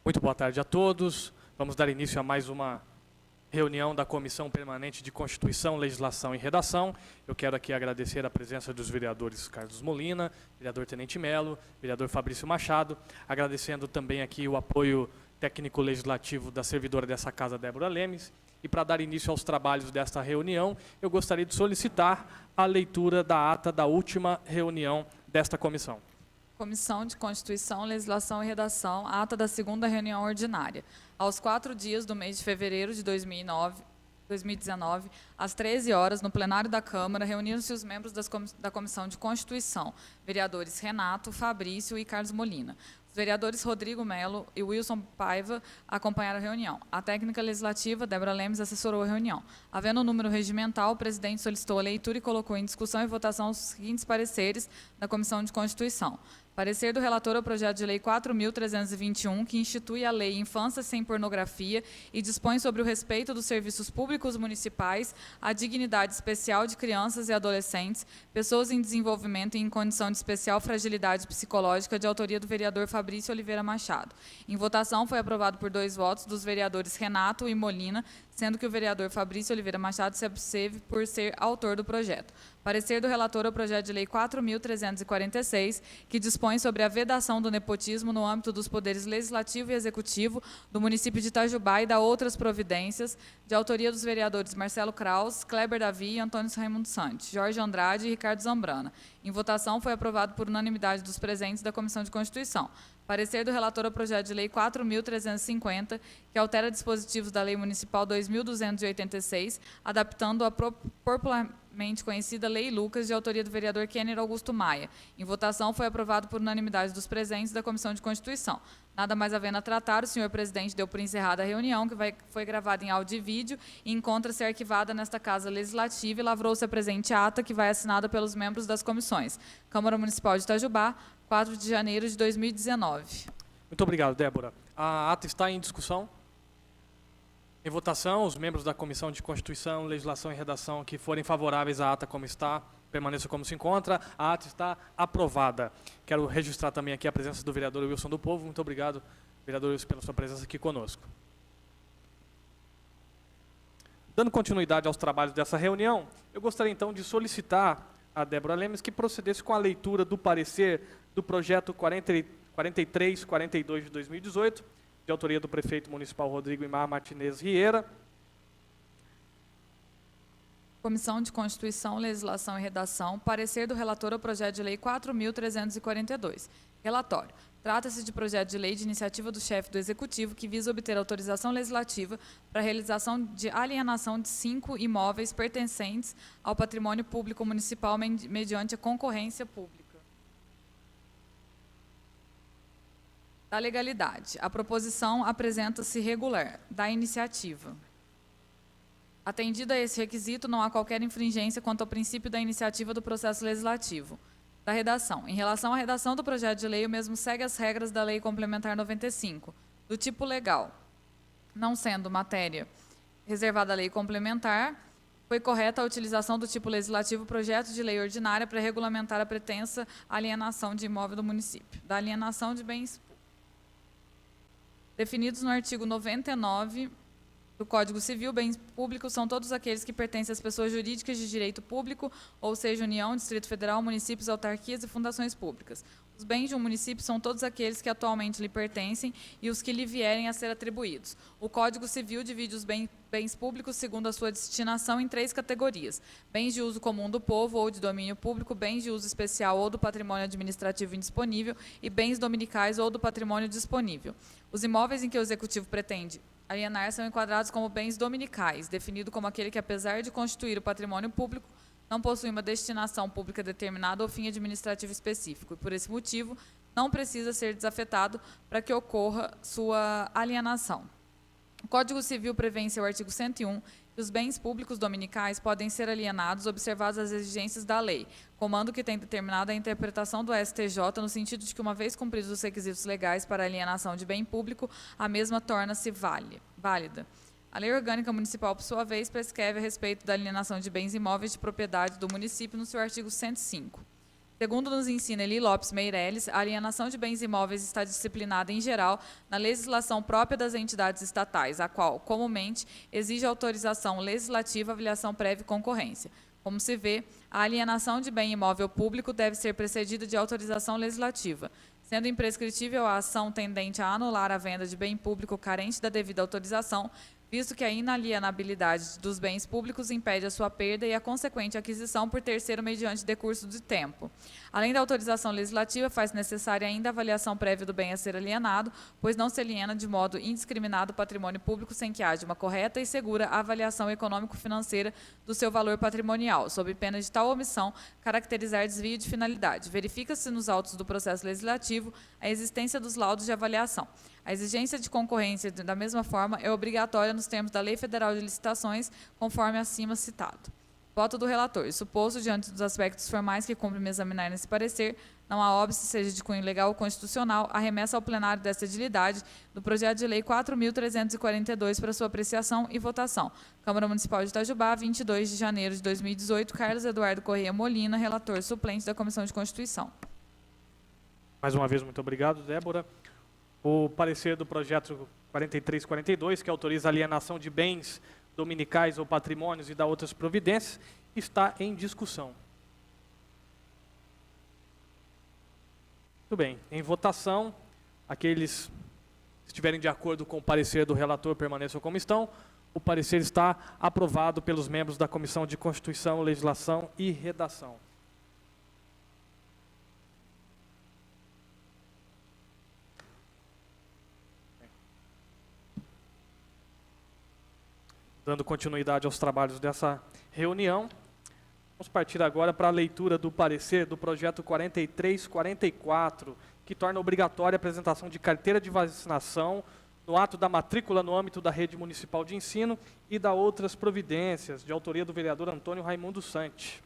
Muito boa tarde a todos. Vamos dar início a mais uma reunião da Comissão Permanente de Constituição, Legislação e Redação. Eu quero aqui agradecer a presença dos vereadores Carlos Molina, vereador Tenente Melo, vereador Fabrício Machado, agradecendo também aqui o apoio técnico-legislativo da servidora dessa casa, Débora Lemes. E para dar início aos trabalhos desta reunião, eu gostaria de solicitar a leitura da ata da última reunião desta comissão. Comissão de Constituição, Legislação e Redação, ata da segunda reunião ordinária. Aos 4 dias do mês de fevereiro de 2019, às 13 horas, no plenário da Câmara, reuniram-se os membros da Comissão de Constituição, vereadores Renato, Fabrício e Carlos Molina. Os vereadores Rodrigo Melo e Wilson Paiva acompanharam a reunião. A técnica legislativa, Débora Lemes, assessorou a reunião. Havendo um número regimental, o presidente solicitou a leitura e colocou em discussão e votação os seguintes pareceres da Comissão de Constituição. Parecer do relator ao projeto de lei 4.321, que institui a lei Infância Sem Pornografia e dispõe sobre o respeito dos serviços públicos municipais, a dignidade especial de crianças e adolescentes, pessoas em desenvolvimento e em condição de especial fragilidade psicológica, de autoria do vereador Fabrício Oliveira Machado. Em votação, foi aprovado por 2 votos dos vereadores Renato e Molina, sendo que o vereador Fabrício Oliveira Machado se absteve por ser autor do projeto. Parecer do relator ao projeto de lei 4.346, que dispõe sobre a vedação do nepotismo no âmbito dos poderes legislativo e executivo do município de Itajubá e da outras providências, de autoria dos vereadores Marcelo Kraus, Kleber Davi e Antônio Raimundo Santos, Jorge Andrade e Ricardo Zambrana. Em votação, foi aprovado por unanimidade dos presentes da Comissão de Constituição. Parecer do relator ao projeto de lei 4.350, que altera dispositivos da Lei Municipal 2.286, adaptando a popularmente conhecida Lei Lucas, de autoria do vereador Kenner Augusto Maia. Em votação, foi aprovado por unanimidade dos presentes da Comissão de Constituição. Nada mais havendo a tratar, o senhor presidente deu por encerrada a reunião, que foi gravada em áudio e vídeo, e encontra-se arquivada nesta Casa Legislativa e lavrou-se a presente ata, que vai assinada pelos membros das comissões. Câmara Municipal de Itajubá, 4 de janeiro de 2019. Muito obrigado, Débora. A ata está em discussão. Em votação, os membros da Comissão de Constituição, Legislação e Redação que forem favoráveis à ata como está, permaneça como se encontra. A ata está aprovada. Quero registrar também aqui a presença do vereador Wilson do Povo. Muito obrigado, vereador Wilson, pela sua presença aqui conosco. Dando continuidade aos trabalhos dessa reunião, eu gostaria então de solicitar a Débora Lemes que procedesse com a leitura do parecer do projeto 4342 de 2018, de autoria do prefeito municipal Rodrigo Imar Martinez Rieira. Comissão de Constituição, Legislação e Redação, parecer do relator ao projeto de lei 4.342. Relatório. Trata-se de projeto de lei de iniciativa do chefe do Executivo que visa obter autorização legislativa para a realização de alienação de 5 imóveis pertencentes ao patrimônio público municipal mediante a concorrência pública. Da legalidade. A proposição apresenta-se regular. Da iniciativa. Atendido a esse requisito, não há qualquer infringência quanto ao princípio da iniciativa do processo legislativo. Da redação. Em relação à redação do projeto de lei, o mesmo segue as regras da Lei Complementar 95, do tipo legal. Não sendo matéria reservada à lei complementar, foi correta a utilização do tipo legislativo projeto de lei ordinária para regulamentar a pretensa alienação de imóvel do município. Da alienação de bens definidos no artigo 99 do Código Civil, bens públicos são todos aqueles que pertencem às pessoas jurídicas de direito público, ou seja, União, Distrito Federal, municípios, autarquias e fundações públicas. Os bens de um município são todos aqueles que atualmente lhe pertencem e os que lhe vierem a ser atribuídos. O Código Civil divide os bens públicos segundo a sua destinação em 3 categorias: bens de uso comum do povo ou de domínio público, bens de uso especial ou do patrimônio administrativo indisponível e bens dominicais ou do patrimônio disponível. Os imóveis em que o Executivo pretende alienar são enquadrados como bens dominicais, definido como aquele que, apesar de constituir o patrimônio público, não possui uma destinação pública determinada ou fim administrativo específico, e, por esse motivo, não precisa ser desafetado para que ocorra sua alienação. O Código Civil prevê em seu artigo 101 que os bens públicos dominicais podem ser alienados, observadas as exigências da lei, comando que tem determinado a interpretação do STJ no sentido de que, uma vez cumpridos os requisitos legais para alienação de bem público, a mesma torna-se válida. A Lei Orgânica Municipal, por sua vez, prescreve a respeito da alienação de bens imóveis de propriedade do município no seu artigo 105. Segundo nos ensina Eli Lopes Meirelles, a alienação de bens imóveis está disciplinada, em geral, na legislação própria das entidades estatais, a qual, comumente, exige autorização legislativa, avaliação prévia e concorrência. Como se vê, a alienação de bem imóvel público deve ser precedida de autorização legislativa, sendo imprescritível a ação tendente a anular a venda de bem público carente da devida autorização, visto que a inalienabilidade dos bens públicos impede a sua perda e a consequente aquisição por terceiro mediante decurso de tempo. Além da autorização legislativa, faz necessária ainda a avaliação prévia do bem a ser alienado, pois não se aliena de modo indiscriminado o patrimônio público sem que haja uma correta e segura avaliação econômico-financeira do seu valor patrimonial, sob pena de tal omissão caracterizar desvio de finalidade. Verifica-se nos autos do processo legislativo a existência dos laudos de avaliação. A exigência de concorrência, da mesma forma, é obrigatória nos termos da Lei Federal de Licitações, conforme acima citado. Voto do relator. Suposto, diante dos aspectos formais que cumpre-me examinar nesse parecer, não há óbice, seja de cunho legal ou constitucional, a remessa ao plenário desta edilidade do projeto de lei 4.342 para sua apreciação e votação. Câmara Municipal de Itajubá, 22 de janeiro de 2018. Carlos Eduardo Corrêa Molina, relator suplente da Comissão de Constituição. Mais uma vez, muito obrigado, Débora. O parecer do projeto 4342, que autoriza a alienação de bens dominicais ou patrimônios e da outras providências, está em discussão. Muito bem. Em votação, aqueles que estiverem de acordo com o parecer do relator permaneçam como estão. O parecer está aprovado pelos membros da Comissão de Constituição, Legislação e Redação. Dando continuidade aos trabalhos dessa reunião, vamos partir agora para a leitura do parecer do projeto 4344, que torna obrigatória a apresentação de carteira de vacinação no ato da matrícula no âmbito da rede municipal de ensino e da outras providências, de autoria do vereador Antônio Raimundo Santi.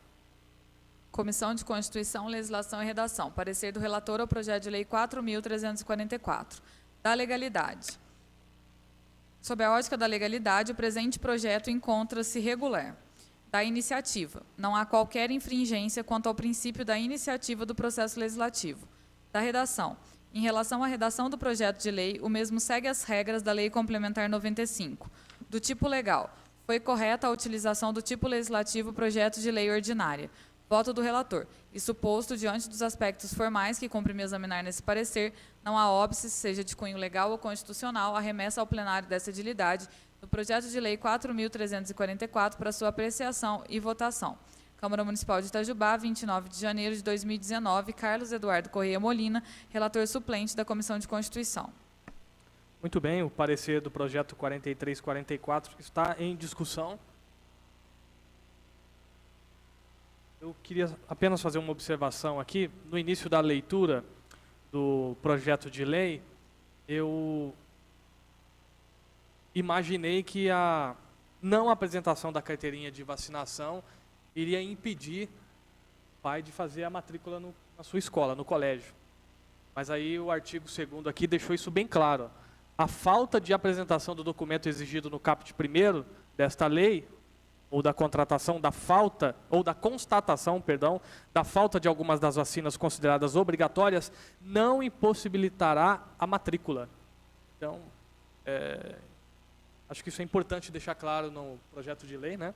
Comissão de Constituição, Legislação e Redação. Parecer do relator ao projeto de lei 4.344. Da legalidade. Sob a ótica da legalidade, o presente projeto encontra-se regular. Da iniciativa. Não há qualquer infringência quanto ao princípio da iniciativa do processo legislativo. Da redação. Em relação à redação do projeto de lei, o mesmo segue as regras da Lei Complementar 95. Do tipo legal. Foi correta a utilização do tipo legislativo projeto de lei ordinária. Voto do relator. Isso posto, diante dos aspectos formais que cumpre-me examinar nesse parecer, não há óbice, seja de cunho legal ou constitucional, a remessa ao plenário dessa edilidade do projeto de lei 4.344 para sua apreciação e votação. Câmara Municipal de Itajubá, 29 de janeiro de 2019, Carlos Eduardo Corrêa Molina, relator suplente da Comissão de Constituição. Muito bem, o parecer do projeto 4344 está em discussão. Eu queria apenas fazer uma observação aqui. No início da leitura do projeto de lei, eu imaginei que a não apresentação da carteirinha de vacinação iria impedir o pai de fazer a matrícula na sua escola, no colégio. Mas aí o artigo 2º aqui deixou isso bem claro. A falta de apresentação do documento exigido no caput 1º desta lei, ou da contratação, da falta, ou da constatação, perdão, da falta de algumas das vacinas consideradas obrigatórias, não impossibilitará a matrícula. Então, acho que isso é importante deixar claro no projeto de lei, né?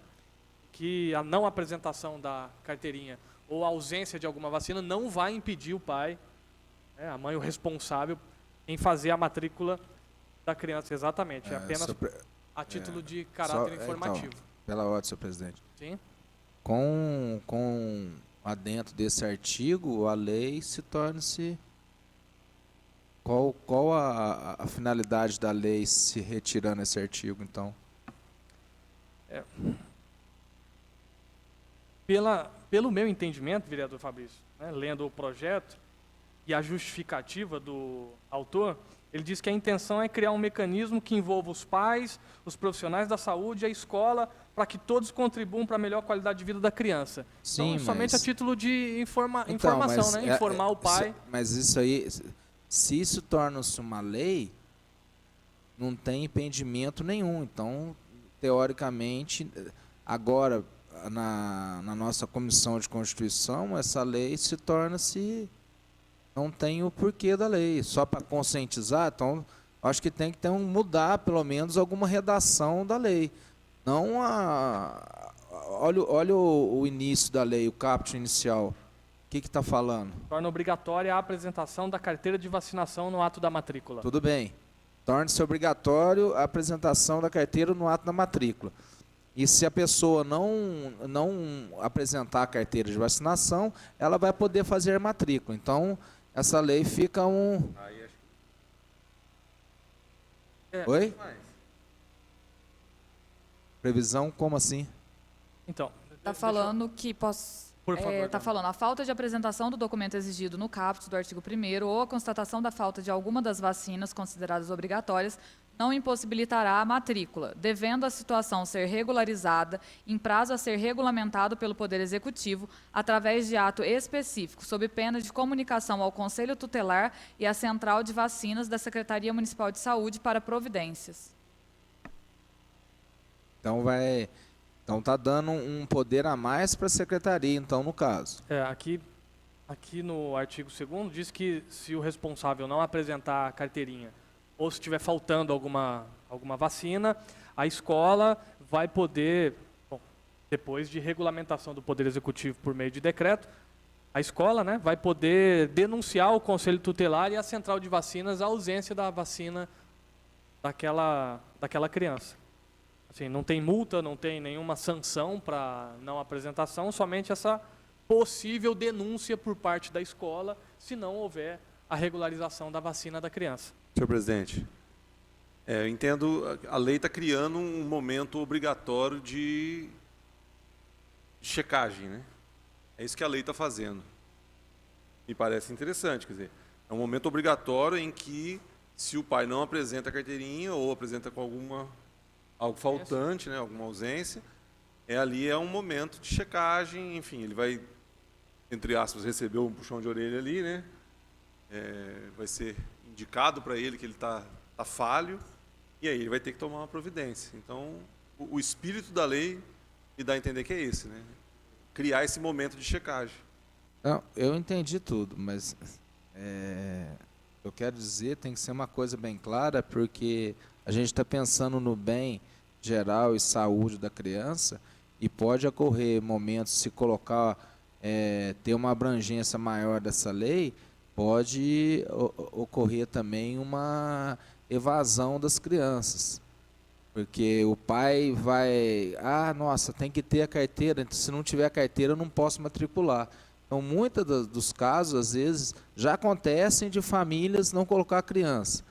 Que a não apresentação da carteirinha ou a ausência de alguma vacina não vai impedir o pai, a mãe, o responsável, em fazer a matrícula da criança. Exatamente, apenas a título de caráter informativo. Então, pela ordem, senhor presidente. Sim. Com adentro desse artigo, a lei se torna-se... Qual a finalidade da lei se retirando esse artigo, então? Pelo meu entendimento, vereador Fabrício, né, lendo o projeto e a justificativa do autor, ele diz que a intenção é criar um mecanismo que envolva os pais, os profissionais da saúde e a escola, para que todos contribuam para a melhor qualidade de vida da criança. Sim, então, somente a título de informação, mas né? Informar o pai. Mas isso aí, se isso torna-se uma lei, não tem impedimento nenhum. Então, teoricamente, agora, na nossa Comissão de Constituição, essa lei se torna-se... Não tem o porquê da lei. Só para conscientizar, então, acho que tem que mudar, pelo menos, alguma redação da lei. Não a... Olha o início da lei, o caput inicial. O que está falando? Torna obrigatória a apresentação da carteira de vacinação no ato da matrícula. Tudo bem. Torna-se obrigatório a apresentação da carteira no ato da matrícula. E se a pessoa não apresentar a carteira de vacinação, ela vai poder fazer matrícula. Então, essa lei fica um... Oi? Previsão, como assim? Então, Está falando que Por favor, está Dana. falando a falta de apresentação do documento exigido no caput do artigo 1º ou a constatação da falta de alguma das vacinas consideradas obrigatórias não impossibilitará a matrícula, devendo a situação ser regularizada em prazo a ser regulamentado pelo Poder Executivo através de ato específico, sob pena de comunicação ao Conselho Tutelar e à Central de Vacinas da Secretaria Municipal de Saúde para providências. Então está dando um poder a mais para a secretaria, então, no caso. Aqui no artigo 2º diz que se o responsável não apresentar a carteirinha ou se estiver faltando alguma vacina, a escola vai poder, depois de regulamentação do Poder Executivo por meio de decreto, a escola, né, vai poder denunciar ao Conselho Tutelar e à Central de Vacinas a ausência da vacina daquela criança. Assim, não tem multa, não tem nenhuma sanção para não apresentação, somente essa possível denúncia por parte da escola, se não houver a regularização da vacina da criança. Senhor presidente, eu entendo, a lei está criando um momento obrigatório de checagem, né? É isso que a lei está fazendo. Me parece interessante, quer dizer, é um momento obrigatório em que, se o pai não apresenta a carteirinha ou apresenta com algo faltante, né, alguma ausência, ali é um momento de checagem, enfim, ele vai, entre aspas, receber um puxão de orelha ali, né? Vai ser indicado para ele que ele está falho, e aí ele vai ter que tomar uma providência. Então, o espírito da lei me dá a entender que é esse, né? Criar esse momento de checagem. Não, eu entendi tudo, mas eu quero dizer, tem que ser uma coisa bem clara, porque a gente está pensando no bem geral e saúde da criança, e pode ocorrer momentos, se colocar, ter uma abrangência maior dessa lei, pode ocorrer também uma evasão das crianças. Porque o pai vai, nossa, tem que ter a carteira, então, se não tiver a carteira eu não posso matricular. Então, muitos dos casos, às vezes, já acontecem de famílias não colocar a criança.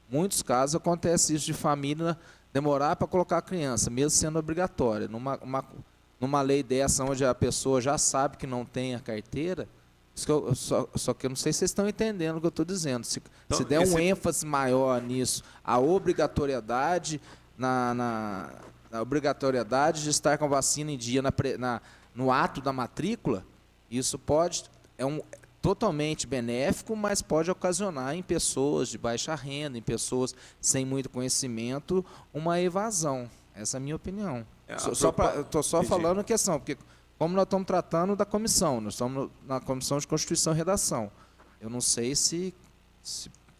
Muitos casos acontece isso de família demorar para colocar a criança, mesmo sendo obrigatória. Numa lei dessa, onde a pessoa já sabe que não tem a carteira, só que eu não sei se vocês estão entendendo o que eu estou dizendo. Se der um ênfase maior nisso, a obrigatoriedade, na obrigatoriedade de estar com a vacina em dia no ato da matrícula, isso pode... totalmente benéfico, mas pode ocasionar em pessoas de baixa renda, em pessoas sem muito conhecimento, uma evasão. Essa é a minha opinião. Estou só falando a questão, porque como nós estamos tratando da comissão, nós estamos na Comissão de Constituição e Redação. Eu não sei se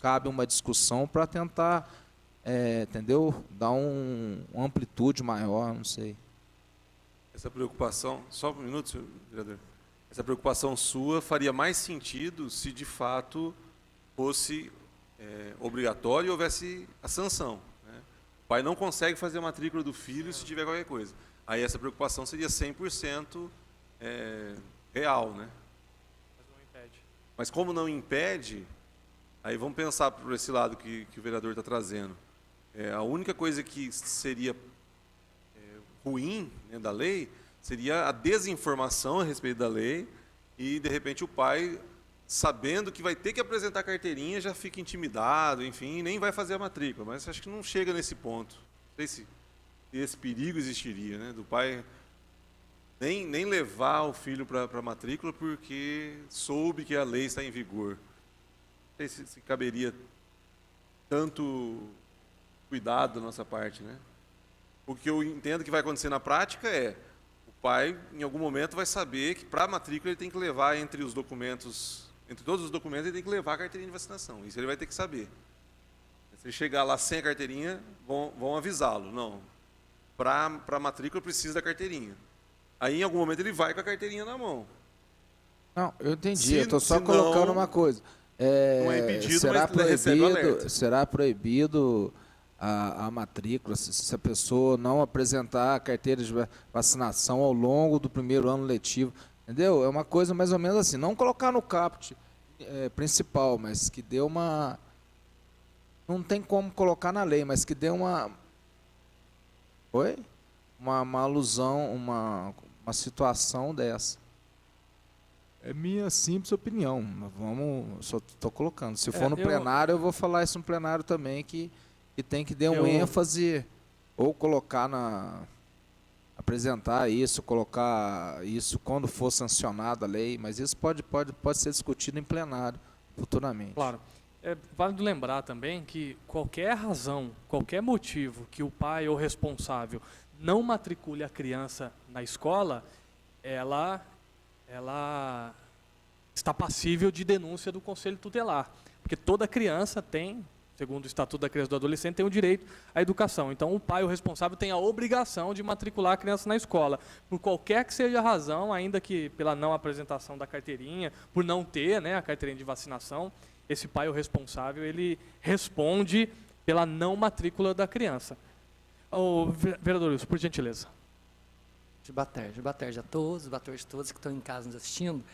cabe uma discussão para tentar, entendeu? Dar uma amplitude maior, não sei. Essa preocupação, só um minuto, senhor vereador. Essa preocupação sua faria mais sentido se, de fato, fosse obrigatório e houvesse a sanção, né? O pai não consegue fazer a matrícula do filho se tiver qualquer coisa. Aí essa preocupação seria 100% real, né? Mas não impede. Mas como não impede, aí vamos pensar por esse lado que o vereador está trazendo. A única coisa que seria ruim, né, da lei seria a desinformação a respeito da lei e, de repente, o pai, sabendo que vai ter que apresentar a carteirinha, já fica intimidado, enfim, nem vai fazer a matrícula. Mas acho que não chega nesse ponto. Não sei se esse perigo existiria, né, do pai nem levar o filho para a matrícula porque soube que a lei está em vigor. Não sei se caberia tanto cuidado da nossa parte, né? O que eu entendo que vai acontecer na prática é: o pai, em algum momento, vai saber que para a matrícula ele tem que levar entre todos os documentos, ele tem que levar a carteirinha de vacinação. Isso ele vai ter que saber. Se ele chegar lá sem a carteirinha, vão avisá-lo. Não, para a matrícula precisa da carteirinha. Aí, em algum momento, ele vai com a carteirinha na mão. Não, eu entendi. Eu estou só se colocando não- uma coisa. Não é impedido, mas ele recebe o alerta. Será proibido a matrícula se a pessoa não apresentar a carteira de vacinação ao longo do primeiro ano letivo? Entendeu? É uma coisa mais ou menos assim. Não colocar no caput principal, mas que dê uma... Não tem como colocar na lei, mas que dê uma... Oi? Uma alusão, uma situação dessa. É minha simples opinião. Só estou colocando. Se for no plenário, eu vou falar isso no plenário também, que tem que dar um ênfase, ou colocar apresentar isso, colocar isso quando for sancionada a lei, mas isso pode ser discutido em plenário futuramente. Claro. É válido lembrar também que qualquer razão, qualquer motivo que o pai ou responsável não matricule a criança na escola, ela está passível de denúncia do Conselho Tutelar. Porque toda criança tem, segundo o Estatuto da Criança e do Adolescente, tem o direito à educação. Então, o pai ou responsável tem a obrigação de matricular a criança na escola. Por qualquer que seja a razão, ainda que pela não apresentação da carteirinha, por não ter, né, a carteirinha de vacinação, esse pai ou responsável, ele responde pela não matrícula da criança. Vereador Wilson, por gentileza. Boa tarde a todos, boa tarde a todos que estão em casa nos assistindo.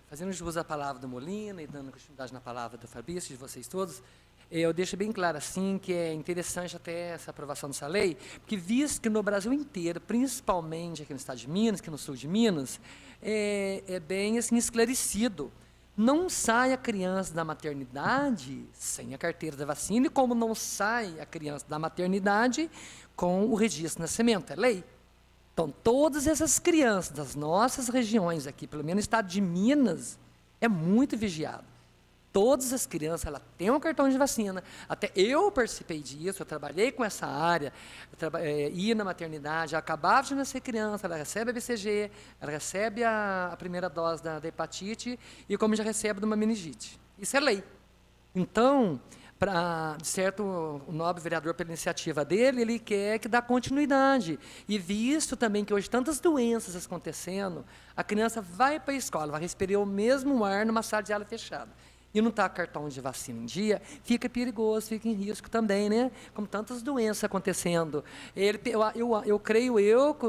Fazendo jus à palavra do Molina e dando continuidade na palavra do Fabrício, de vocês todos, eu deixo bem claro assim que é interessante até essa aprovação dessa lei, porque visto que no Brasil inteiro, principalmente aqui no estado de Minas, aqui no sul de Minas, é bem assim, esclarecido. Não sai a criança da maternidade sem a carteira da vacina, e como não sai a criança da maternidade com o registro de nascimento, é lei. Então, todas essas crianças das nossas regiões aqui, pelo menos no estado de Minas, é muito vigiado. Todas as crianças, ela tem um cartão de vacina. Até eu participei disso, eu trabalhei com essa área, ia na maternidade, acabava de nascer criança, ela recebe a BCG, ela recebe a primeira dose da hepatite e como já recebe de uma meningite. Isso é lei. Então, de certo, o nobre vereador, pela iniciativa dele, ele quer que dá continuidade. E visto também que hoje tantas doenças acontecendo, a criança vai para a escola, vai respirar o mesmo ar numa sala de aula fechada. E não está cartão de vacina em dia, fica perigoso, fica em risco também, né? Como tantas doenças acontecendo. Eu creio,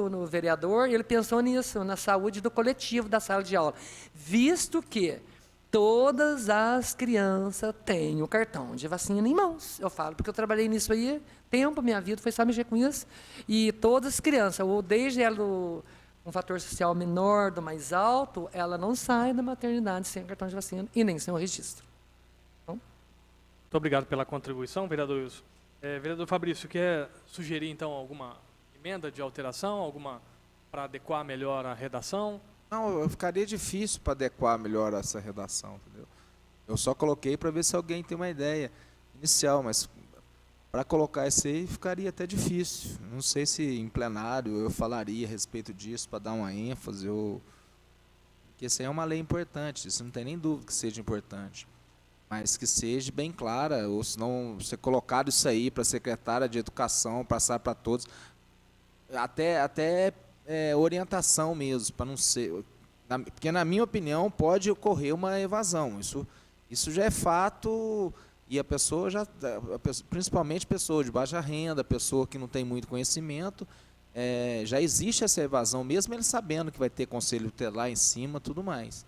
no vereador, ele pensou nisso, na saúde do coletivo da sala de aula. Visto que todas as crianças têm o cartão de vacina em mãos. Eu falo, porque eu trabalhei nisso aí, tempo, minha vida foi só mexer com isso. E todas as crianças, ou desde ela um fator social menor do mais alto, ela não sai da maternidade sem cartão de vacina e nem sem o registro. Então, Muito obrigado pela contribuição, vereador Wilson. Vereador Fabrício, quer sugerir, então, alguma emenda de alteração, alguma para adequar melhor a redação? Não, ficaria difícil para adequar melhor essa redação, entendeu? Eu só coloquei para ver se alguém tem uma ideia inicial, mas para colocar isso aí ficaria até difícil. Não sei se em plenário eu falaria a respeito disso para dar uma ênfase, porque isso aí é uma lei importante, isso não tem nem dúvida que seja importante, mas que seja bem clara, ou se não ser colocado isso aí para a secretária de Educação, passar para todos, até orientação mesmo, para não ser... Porque, na minha opinião, pode ocorrer uma evasão. Isso já é fato, e a pessoa principalmente pessoa de baixa renda, pessoa que não tem muito conhecimento, já existe essa evasão, mesmo ele sabendo que vai ter conselho tutelar em cima, tudo mais.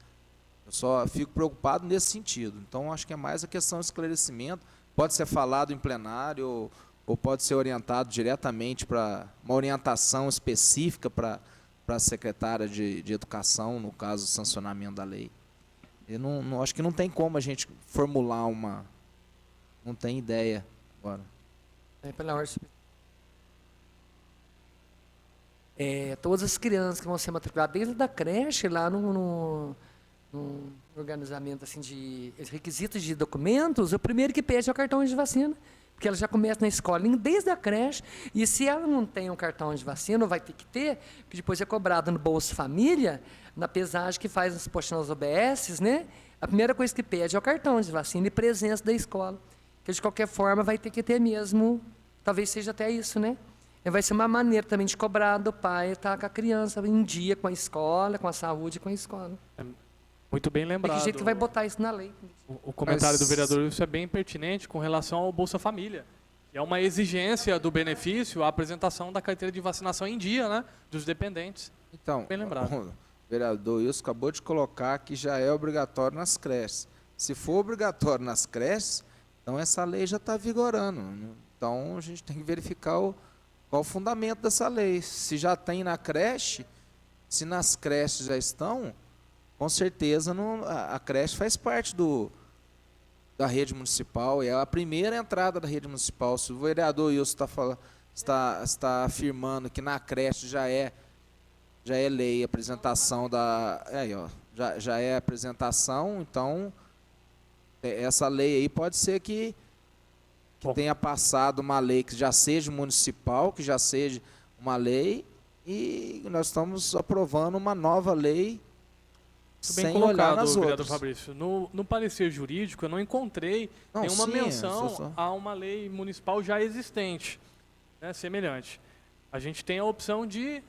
Eu só fico preocupado nesse sentido. Então, acho que é mais a questão de esclarecimento. Pode ser falado em plenário, ou pode ser orientado diretamente para uma orientação específica para a secretária de Educação, no caso, do sancionamento da lei. Eu não acho que não tem como a gente formular uma... Não tem ideia agora. pela ordem. Todas as crianças que vão ser matriculadas desde a creche, lá no organizamento assim, de requisitos de documentos, o primeiro que pede é o cartão de vacina. Porque ela já começa na escolinha, desde a creche, e se ela não tem um cartão de vacina, vai ter que ter, que depois é cobrado no Bolsa Família, na pesagem que faz nos postos OBS, né? A primeira coisa que pede é o cartão de vacina e presença da escola. Que de qualquer forma vai ter que ter mesmo, talvez seja até isso, né? E vai ser uma maneira também de cobrar do pai estar com a criança em dia com a escola, com a saúde e com a escola. Muito bem De lembrado. que jeito que vai botar isso na lei? O comentário do Mas- vereador Wilson é bem pertinente com relação ao Bolsa Família. Que é uma exigência do benefício a apresentação da carteira de vacinação em dia, né? Dos dependentes. Então, Bem lembrado. o vereador Wilson acabou de colocar que já é obrigatório nas creches. Se for obrigatório nas creches, então essa lei já está vigorando. Né? Então a gente tem que verificar qual o fundamento dessa lei. Se já tem na creche, se nas creches já estão, com certeza a creche faz parte da rede municipal, e é a primeira entrada da rede municipal. Se o vereador Wilson está afirmando que na creche já é lei a apresentação já é apresentação, então essa lei aí pode ser que Bom. tenha passado uma lei que já seja municipal, que já seja uma lei, e nós estamos aprovando uma nova lei Muito bem sem olhar colocado, nas vereador outras. Fabrício. No parecer jurídico, eu não encontrei Não, nenhuma sim, menção só- a uma lei municipal já existente, né, semelhante. A gente tem a opção de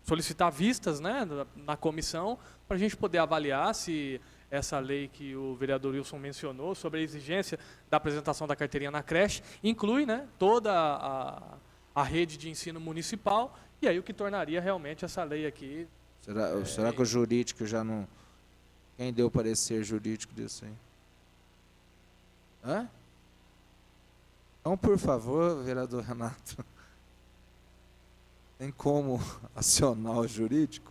solicitar vistas, né, na comissão, para a gente poder avaliar se essa lei que o vereador Wilson mencionou sobre a exigência da apresentação da carteirinha na creche inclui, né, toda a rede de ensino municipal, e aí o que tornaria realmente essa lei aqui. Será que o jurídico já não... Quem deu o parecer jurídico disso aí? Hã? Então, por favor, vereador Renato, tem como acionar o jurídico?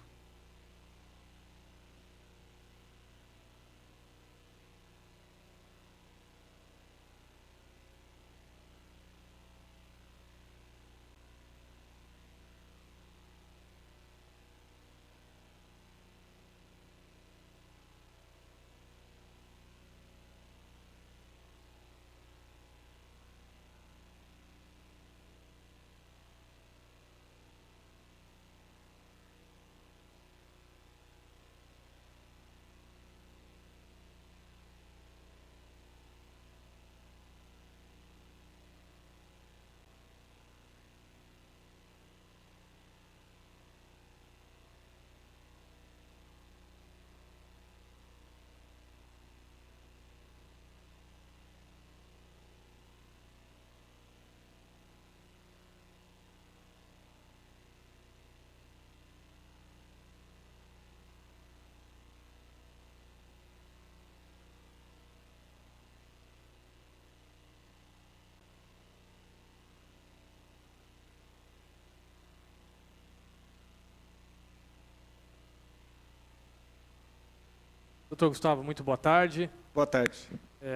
Doutor Gustavo, muito boa tarde. Boa tarde.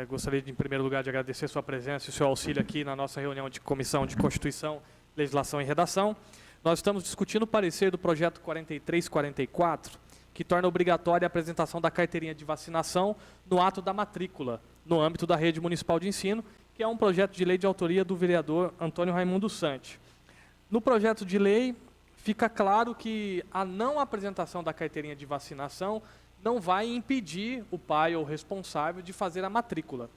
Gostaria, em primeiro lugar, de agradecer sua presença e o seu auxílio aqui na nossa reunião de Comissão de Constituição, Legislação e Redação. Nós estamos discutindo o parecer do projeto 4344, que torna obrigatória a apresentação da carteirinha de vacinação no ato da matrícula, no âmbito da rede municipal de ensino, que é um projeto de lei de autoria do vereador Antônio Raimundo Sante. No projeto de lei, fica claro que a não apresentação da carteirinha de vacinação não vai impedir o pai ou responsável de fazer a matrícula.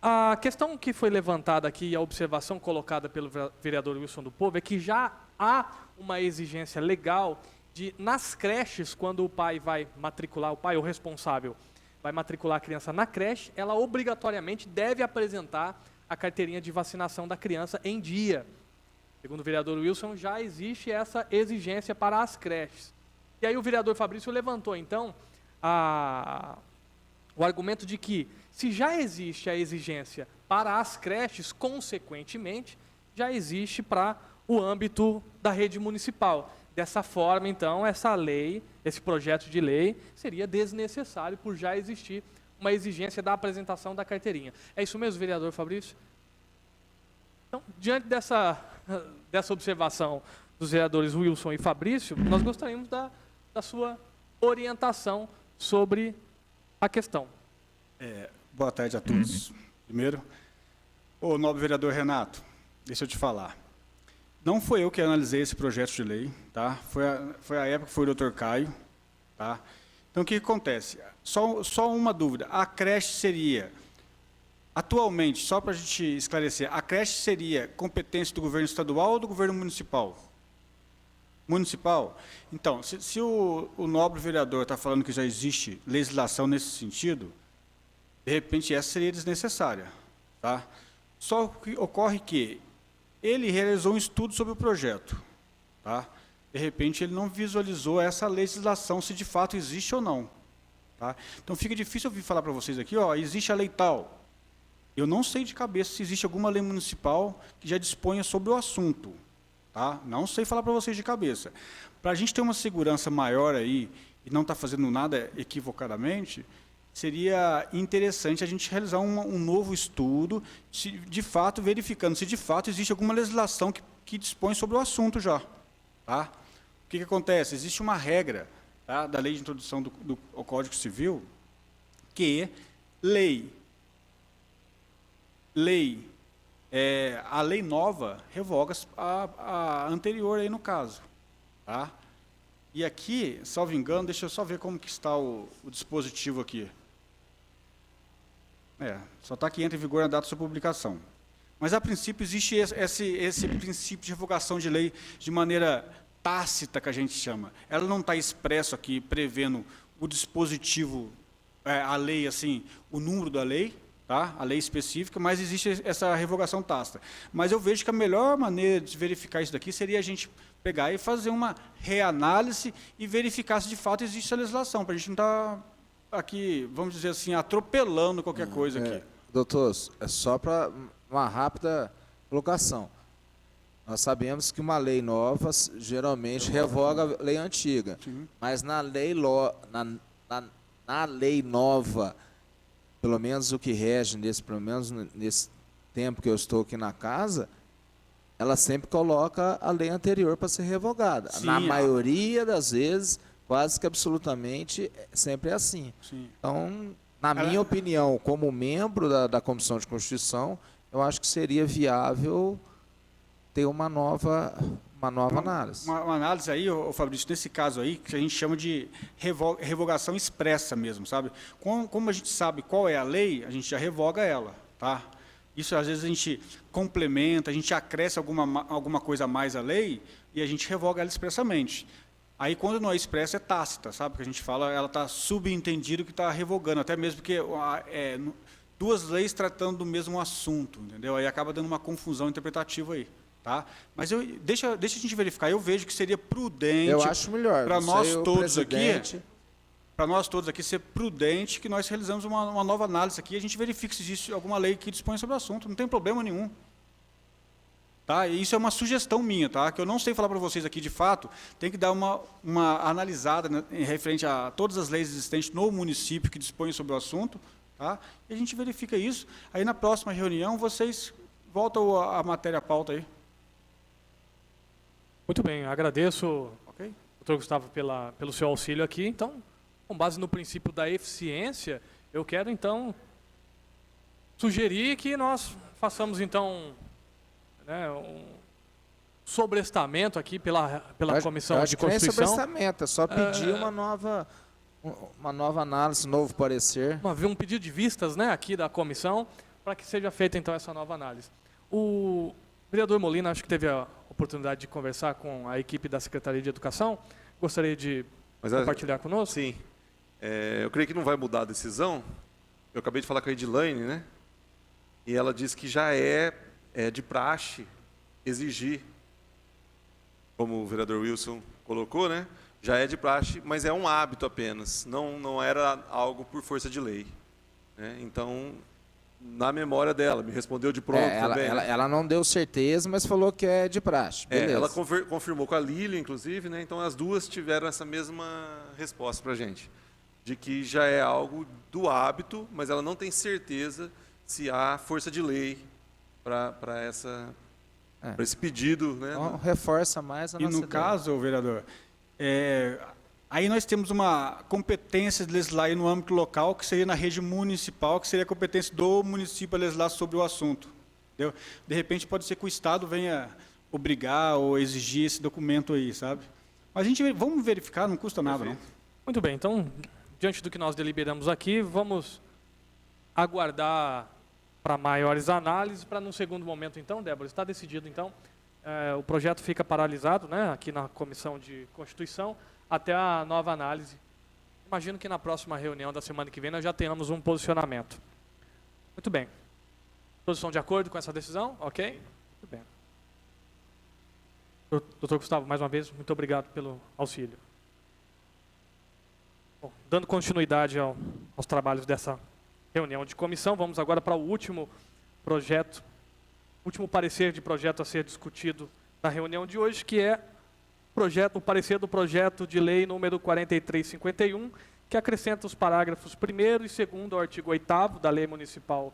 A questão que foi levantada aqui e a observação colocada pelo vereador Wilson do Povo é que já há uma exigência legal de, nas creches, quando o pai vai matricular, o pai ou responsável vai matricular a criança na creche, ela obrigatoriamente deve apresentar a carteirinha de vacinação da criança em dia. Segundo o vereador Wilson, já existe essa exigência para as creches. E aí o vereador Fabrício levantou, então, o argumento de que, se já existe a exigência para as creches, consequentemente, já existe para o âmbito da rede municipal. Dessa forma, então, essa lei, esse projeto de lei, seria desnecessário por já existir uma exigência da apresentação da carteirinha. É isso mesmo, vereador Fabrício? Então, diante dessa observação dos vereadores Wilson e Fabrício, nós gostaríamos da sua orientação sobre a questão. Boa tarde a todos. Primeiro, Ô, nobre vereador Renato, deixa eu te falar. Não foi eu que analisei esse projeto de lei, tá? Foi a época que foi o doutor Caio, tá? Então, o que acontece? Só uma dúvida. A creche seria, atualmente, só para a gente esclarecer, a creche seria competência do governo estadual ou do governo municipal? Municipal? Então, se o nobre vereador está falando que já existe legislação nesse sentido, de repente essa seria desnecessária, tá? Só que ocorre que ele realizou um estudo sobre o projeto, tá? De repente ele não visualizou essa legislação, se de fato existe ou não, tá? Então fica difícil eu vir falar para vocês aqui, ó, existe a lei tal. Eu não sei de cabeça se existe alguma lei municipal que já disponha sobre o assunto, tá? Não sei falar para vocês de cabeça. Para a gente ter uma segurança maior aí e não estar fazendo nada equivocadamente, seria interessante a gente realizar um novo estudo, de fato, verificando se de fato existe alguma legislação que dispõe sobre o assunto já. Tá? O que acontece? Existe uma regra, tá, da lei de introdução ao Código Civil, que a lei nova revoga a anterior aí no caso. Tá? E aqui, salvo engano, deixa eu só ver como que está o dispositivo aqui. Só está que entra em vigor na data da sua publicação. Mas, a princípio, existe esse princípio de revogação de lei de maneira tácita, que a gente chama. Ela não está expresso aqui, prevendo o dispositivo, a lei, assim, o número da lei, tá? A lei específica, mas existe essa revogação tácita. Mas eu vejo que a melhor maneira de verificar isso daqui seria a gente pegar e fazer uma reanálise e verificar se de fato existe a legislação, para a gente não estar aqui, vamos dizer assim, atropelando qualquer coisa aqui. Doutor, é só para uma rápida colocação. Nós sabemos que uma lei nova geralmente revoga a lei antiga, mas na lei nova, pelo menos o que rege, pelo menos nesse tempo que eu estou aqui na casa, ela sempre coloca a lei anterior para ser revogada. Sim, na maioria das vezes, quase que absolutamente, sempre é assim. Sim. Então, na minha opinião, como membro da Comissão de Constituição, eu acho que seria viável ter uma nova análise. Uma análise aí, Fabrício, nesse caso aí, que a gente chama de revogação expressa mesmo, sabe? Como a gente sabe qual é a lei, a gente já revoga ela, tá? Isso, às vezes, a gente complementa, a gente acresce alguma coisa a mais à lei e a gente revoga ela expressamente. Aí, quando não é expressa, é tácita, sabe? Que a gente fala, ela está subentendido que está revogando, até mesmo porque duas leis tratando do mesmo assunto, entendeu? Aí acaba dando uma confusão interpretativa aí, tá? Mas deixa a gente verificar. Eu vejo que seria prudente. Eu acho melhor. Para nós todos aqui. Para nós todos aqui ser prudente que nós realizamos uma nova análise aqui e a gente verifique se existe alguma lei que dispõe sobre o assunto. Não tem problema nenhum. Tá? E isso é uma sugestão minha, tá? Que eu não sei falar para vocês aqui de fato, tem que dar uma analisada, né, em referente a todas as leis existentes no município que dispõem sobre o assunto, tá? E a gente verifica isso. Aí na próxima reunião vocês voltam a matéria à pauta aí. Muito bem, agradeço, Ok? doutor Gustavo, pelo seu auxílio aqui. Então, com base no princípio da eficiência, eu quero, então, sugerir que nós façamos, então, né, um sobrestamento aqui pela Comissão de Constituição. Não é sobrestamento, é só pedir uma nova análise, um novo parecer. Um pedido de vistas, né, aqui da comissão, para que seja feita, então, essa nova análise. O vereador Molina, acho que teve a oportunidade de conversar com a equipe da Secretaria de Educação. Gostaria de compartilhar conosco? Sim. Eu creio que não vai mudar a decisão. Eu acabei de falar com a Edilane, né? E ela disse que já é de praxe exigir, como o vereador Wilson colocou, né? Já é de praxe, mas é um hábito apenas. Não era algo por força de lei, né? Então, na memória dela, me respondeu de pronto também. Ela não deu certeza, mas falou que é de praxe. Beleza. Ela confirmou com a Lília, inclusive, né? Então as duas tiveram essa mesma resposta para a gente, de que já é algo do hábito, mas ela não tem certeza se há força de lei para esse pedido, né? Então, reforça mais a nossa E no caso, vereador, aí nós temos uma competência de legislar aí no âmbito local, que seria na rede municipal, que seria a competência do município a legislar sobre o assunto. entendeu? De repente pode ser que o Estado venha obrigar ou exigir esse documento aí, sabe? Mas vamos verificar, não custa nada, não. Muito bem, então, diante do que nós deliberamos aqui, vamos aguardar para maiores análises, para num segundo momento, então, Débora, está decidido, então, o projeto fica paralisado, né, aqui na Comissão de Constituição, até a nova análise. Imagino que na próxima reunião da semana que vem nós já tenhamos um posicionamento. Muito bem. Todos estão de acordo com essa decisão? Ok? Muito bem. Doutor Gustavo, mais uma vez, muito obrigado pelo auxílio. Bom, dando continuidade aos trabalhos dessa reunião de comissão, vamos agora para o último projeto, último parecer de projeto a ser discutido na reunião de hoje, que é o parecer do projeto de lei número 4351, que acrescenta os parágrafos 1º e 2º ao artigo 8º da Lei Municipal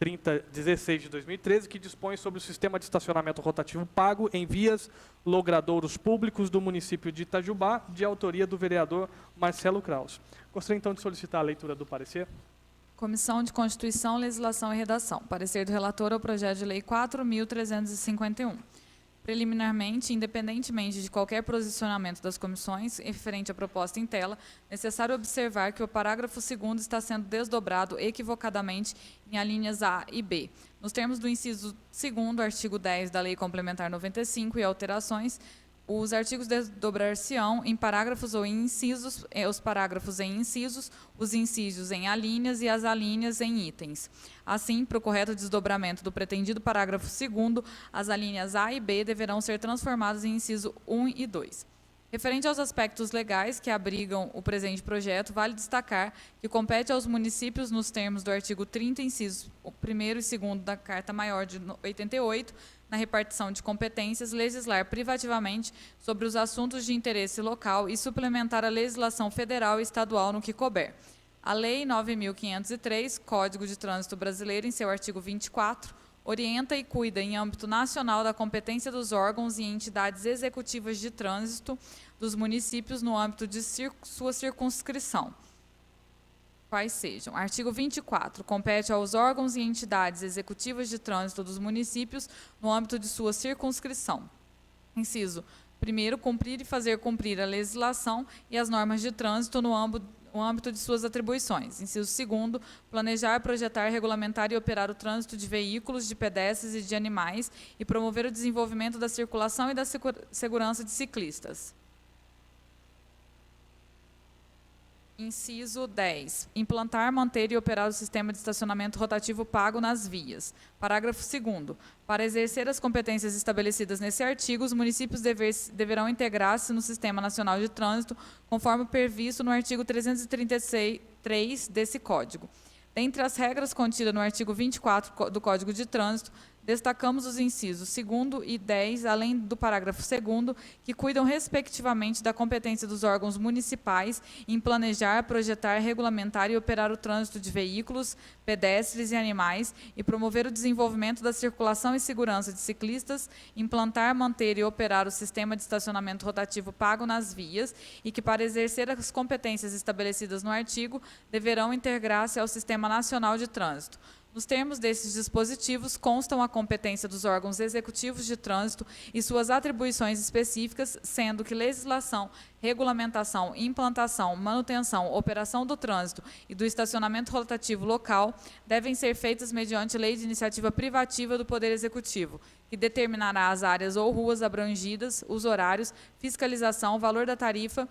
3016 de 2013, que dispõe sobre o sistema de estacionamento rotativo pago em vias logradouros públicos do município de Itajubá, de autoria do vereador Marcelo Kraus. Gostaria então de solicitar a leitura do parecer. Comissão de Constituição, Legislação e Redação. Parecer do relator ao projeto de lei 4.351. Preliminarmente, independentemente de qualquer posicionamento das comissões referente à proposta em tela, necessário observar que o parágrafo 2º está sendo desdobrado equivocadamente em alíneas A e B. Nos termos do inciso 2º, artigo 10 da Lei Complementar 95 e alterações, os artigos desdobrar-se-ão em parágrafos ou em incisos, os parágrafos em incisos, os incisos em alíneas e as alíneas em itens. Assim, para o correto desdobramento do pretendido parágrafo 2º, as alíneas A e B deverão ser transformadas em inciso 1 e 2. Referente aos aspectos legais que abrigam o presente projeto, vale destacar que compete aos municípios, nos termos do artigo 30, incisos 1º e 2º da Carta Maior de 88, na repartição de competências, legislar privativamente sobre os assuntos de interesse local e suplementar a legislação federal e estadual no que couber. A Lei 9.503, Código de Trânsito Brasileiro, em seu artigo 24, orienta e cuida em âmbito nacional da competência dos órgãos e entidades executivas de trânsito dos municípios no âmbito de sua circunscrição. Quais sejam. Artigo 24. Compete aos órgãos e entidades executivas de trânsito dos municípios no âmbito de sua circunscrição. Inciso 1º, cumprir e fazer cumprir a legislação e as normas de trânsito no âmbito de suas atribuições. Inciso 2º, planejar, projetar, regulamentar e operar o trânsito de veículos, de pedestres e de animais e promover o desenvolvimento da circulação e da segurança de ciclistas. Inciso 10. Implantar, manter e operar o sistema de estacionamento rotativo pago nas vias. Parágrafo 2º. Para exercer as competências estabelecidas nesse artigo, os municípios deverão integrar-se no Sistema Nacional de Trânsito, conforme previsto no artigo 333 desse Código. Dentre as regras contidas no artigo 24 do Código de Trânsito, destacamos os incisos 2º e 10, além do parágrafo 2º, que cuidam respectivamente da competência dos órgãos municipais em planejar, projetar, regulamentar e operar o trânsito de veículos, pedestres e animais e promover o desenvolvimento da circulação e segurança de ciclistas, implantar, manter e operar o sistema de estacionamento rotativo pago nas vias e que, para exercer as competências estabelecidas no artigo, deverão integrar-se ao Sistema Nacional de Trânsito. Nos termos desses dispositivos, constam a competência dos órgãos executivos de trânsito e suas atribuições específicas, sendo que legislação, regulamentação, implantação, manutenção, operação do trânsito e do estacionamento rotativo local devem ser feitas mediante lei de iniciativa privativa do Poder Executivo, que determinará as áreas ou ruas abrangidas, os horários, fiscalização, valor da tarifa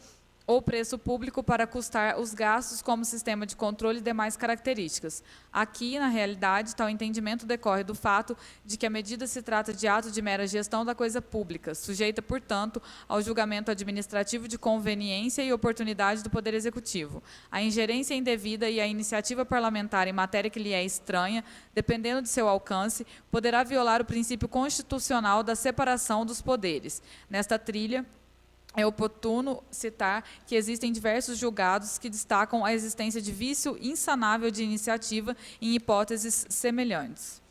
ou preço público para custar os gastos como sistema de controle e demais características. Aqui, na realidade, tal entendimento decorre do fato de que a medida se trata de ato de mera gestão da coisa pública, sujeita, portanto, ao julgamento administrativo de conveniência e oportunidade do Poder Executivo. A ingerência indevida e a iniciativa parlamentar em matéria que lhe é estranha, dependendo de seu alcance, poderá violar o princípio constitucional da separação dos poderes. Nesta trilha, é oportuno citar que existem diversos julgados que destacam a existência de vício insanável de iniciativa em hipóteses semelhantes.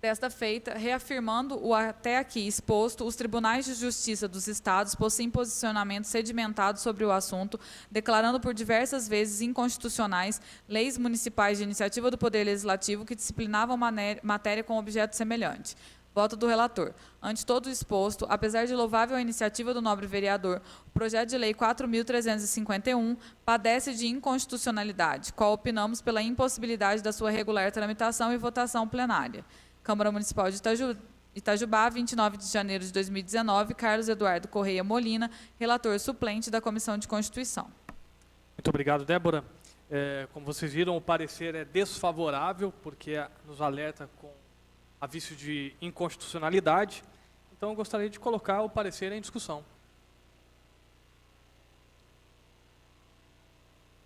Desta feita, reafirmando o até aqui exposto, os tribunais de justiça dos estados possuem posicionamento sedimentado sobre o assunto, declarando por diversas vezes inconstitucionais leis municipais de iniciativa do Poder Legislativo que disciplinavam matéria com objeto semelhante. Voto do relator. Ante todo o exposto, apesar de louvável a iniciativa do nobre vereador, o projeto de lei 4.351 padece de inconstitucionalidade, qual opinamos pela impossibilidade da sua regular tramitação e votação plenária. Câmara Municipal de Itajubá, 29 de janeiro de 2019, Carlos Eduardo Correia Molina, relator suplente da Comissão de Constituição. Muito obrigado, Débora. Como vocês viram, o parecer é desfavorável, porque nos alerta com a vício de inconstitucionalidade. Então, eu gostaria de colocar o parecer em discussão.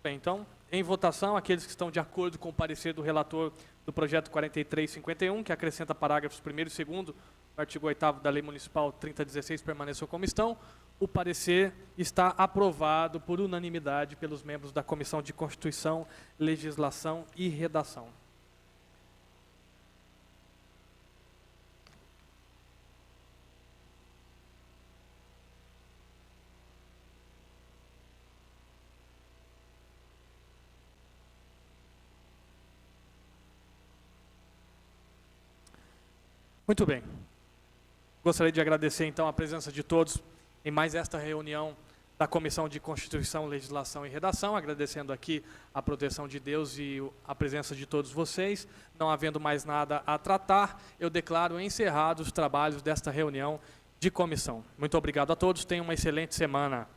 Bem, então, em votação, aqueles que estão de acordo com o parecer do relator do projeto 4351, que acrescenta parágrafos 1º e 2º do artigo 8º da Lei Municipal 3016, permaneçam como estão. O parecer está aprovado por unanimidade pelos membros da Comissão de Constituição, Legislação e Redação. Muito bem. Gostaria de agradecer, então, a presença de todos em mais esta reunião da Comissão de Constituição, Legislação e Redação, agradecendo aqui a proteção de Deus e a presença de todos vocês. Não havendo mais nada a tratar, eu declaro encerrados os trabalhos desta reunião de comissão. Muito obrigado a todos, tenham uma excelente semana.